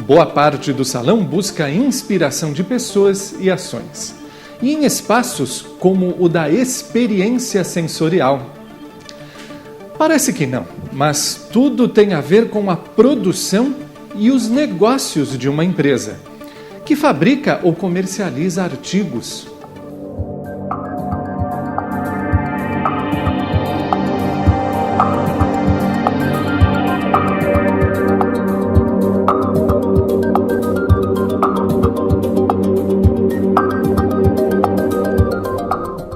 Boa parte do salão busca a inspiração de pessoas e ações. E em espaços como o da experiência sensorial. Parece que não, mas tudo tem a ver com a produção e os negócios de uma empresa, que fabrica ou comercializa artigos.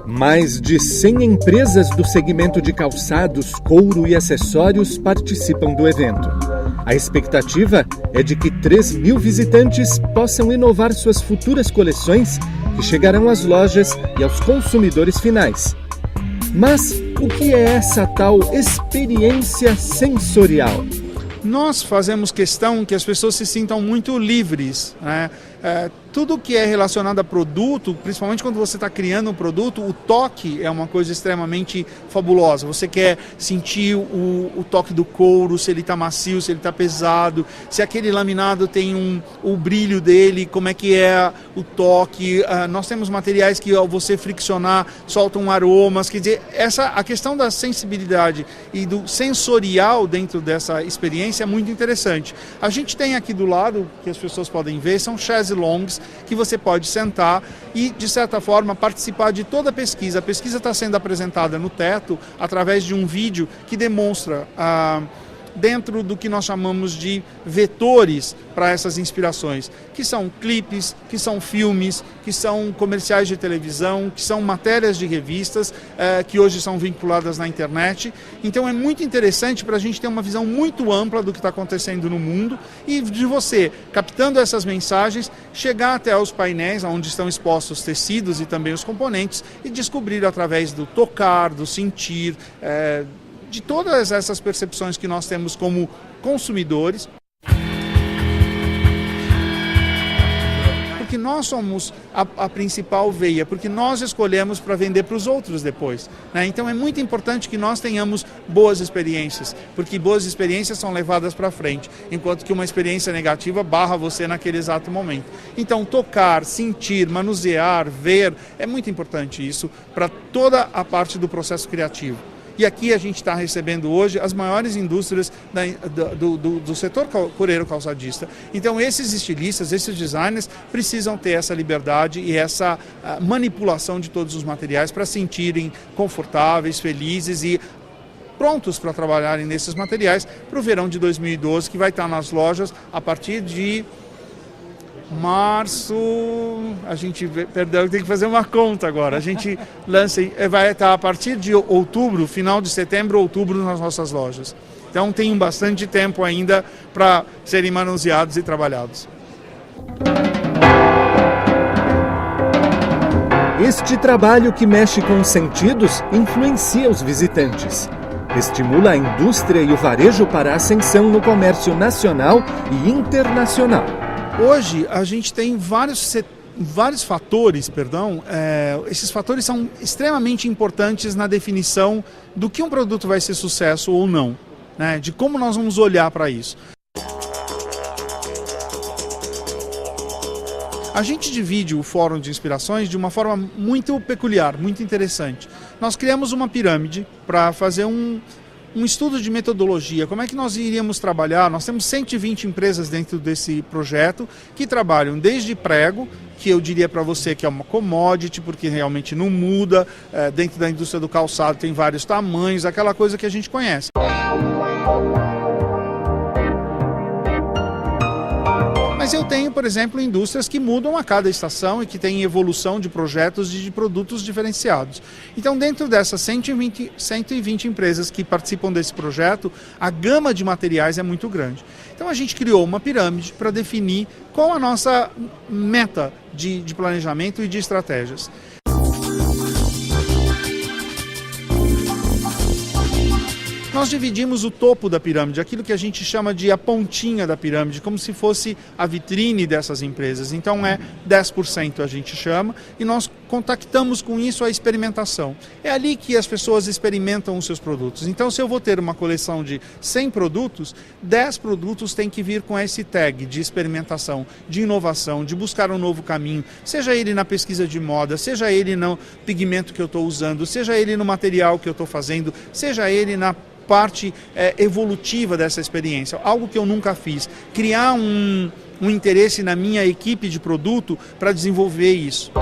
Mais de 100 empresas do segmento de calçados, couro e acessórios participam do evento. A expectativa é de que 3.000 visitantes possam inovar suas futuras coleções que chegarão às lojas e aos consumidores finais. Mas o que é essa tal experiência sensorial? Nós fazemos questão que as pessoas se sintam muito livres, né? Tudo que é relacionado a produto, principalmente quando você está criando um produto, o toque é uma coisa extremamente fabulosa. Você quer sentir o toque do couro, se ele está macio, se ele está pesado, se aquele laminado tem o brilho dele, como é que é o toque. Nós temos materiais que ao você friccionar soltam aromas. Quer dizer, a questão da sensibilidade e do sensorial dentro dessa experiência é muito interessante. A gente tem aqui do lado, que as pessoas podem ver, são chaises longs que você pode sentar e, de certa forma, participar de toda a pesquisa. A pesquisa está sendo apresentada no teto através de um vídeo que demonstra dentro do que nós chamamos de vetores para essas inspirações, que são clipes, que são filmes, que são comerciais de televisão, que são matérias de revistas, que hoje são vinculadas na internet. Então é muito interessante para a gente ter uma visão muito ampla do que está acontecendo no mundo e de você, captando essas mensagens, chegar até os painéis onde estão expostos os tecidos e também os componentes e descobrir através do tocar, do sentir, de todas essas percepções que nós temos como consumidores. Porque nós somos a principal veia, porque nós escolhemos para vender para os outros depois, né? Então é muito importante que nós tenhamos boas experiências, porque boas experiências são levadas para frente, enquanto que uma experiência negativa barra você naquele exato momento. Então tocar, sentir, manusear, ver, é muito importante isso para toda a parte do processo criativo. E aqui a gente está recebendo hoje as maiores indústrias do setor coureiro calçadista. Então esses estilistas, esses designers precisam ter essa liberdade e essa manipulação de todos os materiais para se sentirem confortáveis, felizes e prontos para trabalharem nesses materiais para o verão de 2012, que vai estar nas lojas a partir de março, tem que fazer uma conta agora. A gente vai estar a partir de outubro, final de setembro, outubro nas nossas lojas. Então tem bastante tempo ainda para serem manuseados e trabalhados. Este trabalho que mexe com os sentidos influencia os visitantes. Estimula a indústria e o varejo para a ascensão no comércio nacional e internacional. Hoje a gente tem vários fatores, esses fatores são extremamente importantes na definição do que um produto vai ser sucesso ou não, né? De como nós vamos olhar para isso. A gente divide o Fórum de Inspirações de uma forma muito peculiar, muito interessante. Nós criamos uma pirâmide para fazer um estudo de metodologia, como é que nós iríamos trabalhar. Nós temos 120 empresas dentro desse projeto que trabalham desde prego, que eu diria para você que é uma commodity, porque realmente não muda, dentro da indústria do calçado tem vários tamanhos, aquela coisa que a gente conhece. Mas eu tenho, por exemplo, indústrias que mudam a cada estação e que têm evolução de projetos e de produtos diferenciados. Então, dentro dessas 120 empresas que participam desse projeto, a gama de materiais é muito grande. Então, a gente criou uma pirâmide para definir qual a nossa meta de planejamento e de Nós dividimos o topo da pirâmide, aquilo que a gente chama de a pontinha da pirâmide, como se fosse a vitrine dessas empresas. Então 10% a gente chama, e nós contactamos com isso a experimentação. É ali que as pessoas experimentam os seus produtos. Então, se eu vou ter uma coleção de 100 produtos, 10 produtos têm que vir com esse tag de experimentação, de inovação, de buscar um novo caminho, seja ele na pesquisa de moda, seja ele no pigmento que eu estou usando, seja ele no material que eu estou fazendo, seja ele na parte evolutiva dessa experiência, algo que eu nunca fiz. Criar um interesse na minha equipe de produto para desenvolver isso.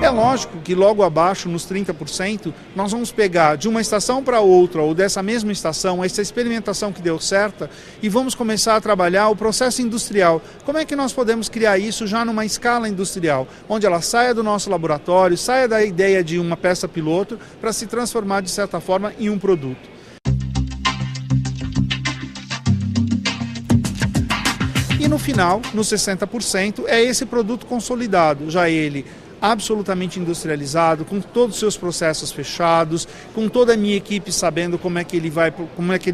É lógico que logo abaixo, nos 30%, nós vamos pegar de uma estação para outra, ou dessa mesma estação, essa experimentação que deu certa, e vamos começar a trabalhar o processo industrial. Como é que nós podemos criar isso já numa escala industrial, onde ela saia do nosso laboratório, saia da ideia de uma peça piloto, para se transformar, de certa forma, em um produto. E no final, nos 60%, é esse produto consolidado, já ele absolutamente industrializado, com todos os seus processos fechados, com toda a minha equipe sabendo como é que ele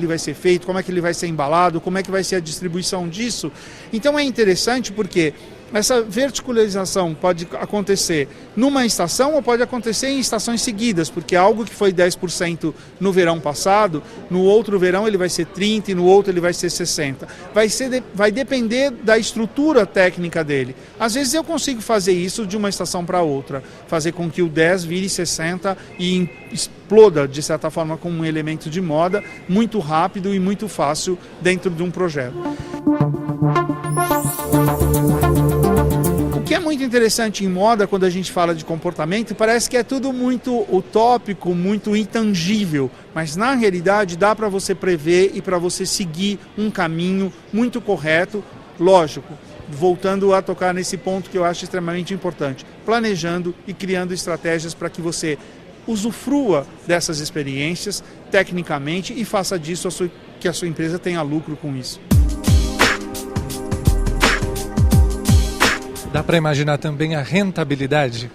vai ser feito, como é que ele vai ser embalado, como é que vai ser a distribuição disso. Então é interessante porque essa verticalização pode acontecer numa estação ou pode acontecer em estações seguidas, porque algo que foi 10% no verão passado, no outro verão ele vai ser 30% e no outro ele vai ser 60%. Vai depender da estrutura técnica dele. Às vezes eu consigo fazer isso de uma estação para outra, fazer com que o 10 vire 60% e exploda, de certa forma, como um elemento de moda, muito rápido e muito fácil dentro de um projeto. O que é muito interessante em moda, quando a gente fala de comportamento, parece que é tudo muito utópico, muito intangível, mas na realidade dá para você prever e para você seguir um caminho muito correto, lógico, voltando a tocar nesse ponto que eu acho extremamente importante, planejando e criando estratégias para que você usufrua dessas experiências tecnicamente e faça disso que a sua empresa tenha lucro com isso. Dá para imaginar também a rentabilidade?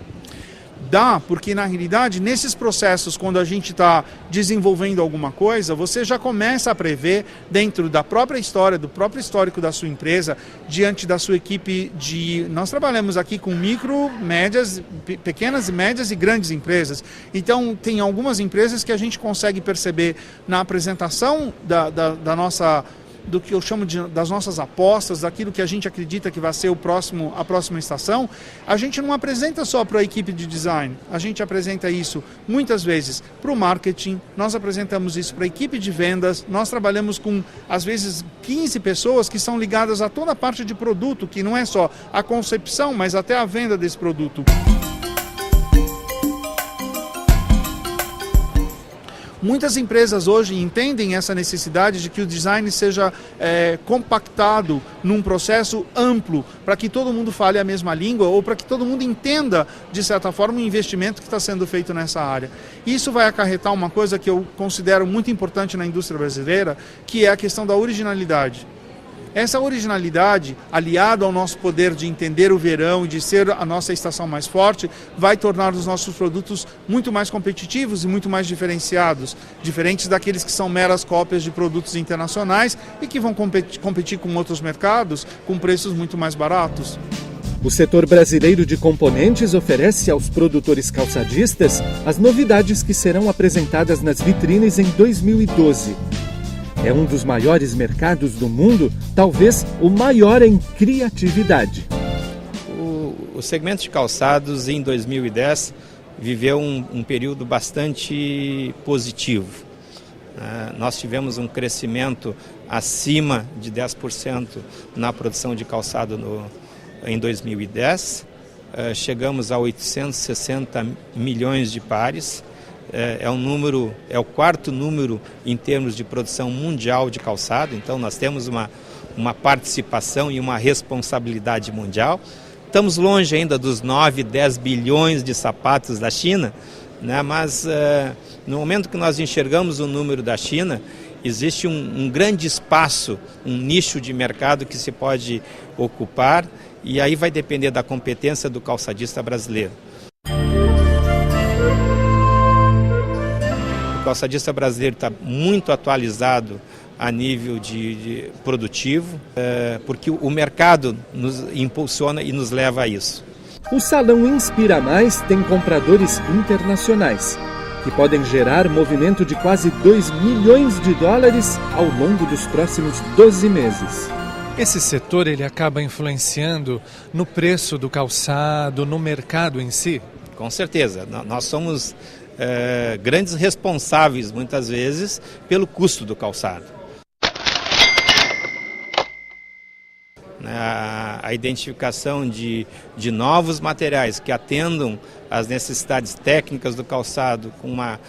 Dá, porque na realidade, nesses processos, quando a gente está desenvolvendo alguma coisa, você já começa a prever dentro da própria história, do próprio histórico da sua empresa, diante da sua equipe de... Nós trabalhamos aqui com micro, médias, pequenas, médias e grandes empresas. Então, tem algumas empresas que a gente consegue perceber na apresentação da nossa... do que eu chamo das nossas apostas, daquilo que a gente acredita que vai ser a próxima estação, a gente não apresenta só para a equipe de design, a gente apresenta isso muitas vezes para o marketing, nós apresentamos isso para a equipe de vendas, nós trabalhamos com, às vezes, 15 pessoas que são ligadas a toda a parte de produto, que não é só a concepção, mas até a venda desse produto. Muitas empresas hoje entendem essa necessidade de que o design seja compactado num processo amplo, para que todo mundo fale a mesma língua ou para que todo mundo entenda, de certa forma, o investimento que está sendo feito nessa área. Isso vai acarretar uma coisa que eu considero muito importante na indústria brasileira, que é a questão da originalidade. Essa originalidade, aliada ao nosso poder de entender o verão e de ser a nossa estação mais forte, vai tornar os nossos produtos muito mais competitivos e muito mais diferenciados, diferentes daqueles que são meras cópias de produtos internacionais e que vão competir com outros mercados com preços muito mais baratos. O setor brasileiro de componentes oferece aos produtores calçadistas as novidades que serão apresentadas nas vitrines em 2012. É um dos maiores mercados do mundo, talvez o maior em criatividade. O segmento de calçados em 2010 viveu um período bastante positivo. Nós tivemos um crescimento acima de 10% na produção de calçado em 2010. Chegamos a 860 milhões de pares. É o quarto número em termos de produção mundial de calçado, então nós temos uma participação e uma responsabilidade mundial. Estamos longe ainda dos 9, 10 bilhões de sapatos da China, né? Mas no momento que nós enxergamos o número da China, existe um grande espaço, um nicho de mercado que se pode ocupar, e aí vai depender da competência do calçadista brasileiro. calçadista brasileiro está muito atualizado a nível de produtivo, porque o mercado nos impulsiona e nos leva a isso. O Salão Inspira Mais tem compradores internacionais, que podem gerar movimento de quase 2 milhões de dólares ao longo dos próximos 12 meses. Esse setor ele acaba influenciando no preço do calçado, no mercado em si? Com certeza. Nós somos grandes responsáveis, muitas vezes, pelo custo do calçado. A identificação de novos materiais que atendam às necessidades técnicas do calçado com uma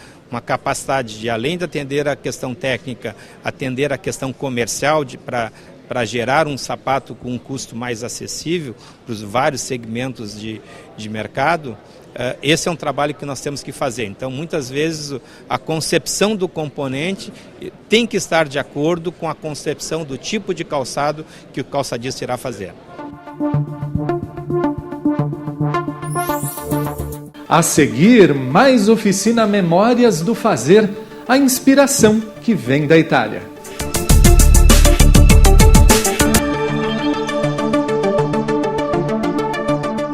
capacidade de, além de atender a questão técnica, atender a questão comercial para gerar um sapato com um custo mais acessível para os vários segmentos de mercado. Esse é um trabalho que nós temos que fazer. Então, muitas vezes, a concepção do componente tem que estar de acordo com a concepção do tipo de calçado que o calçadista irá fazer. A seguir, mais oficina Memórias do Fazer, a inspiração que vem da Itália.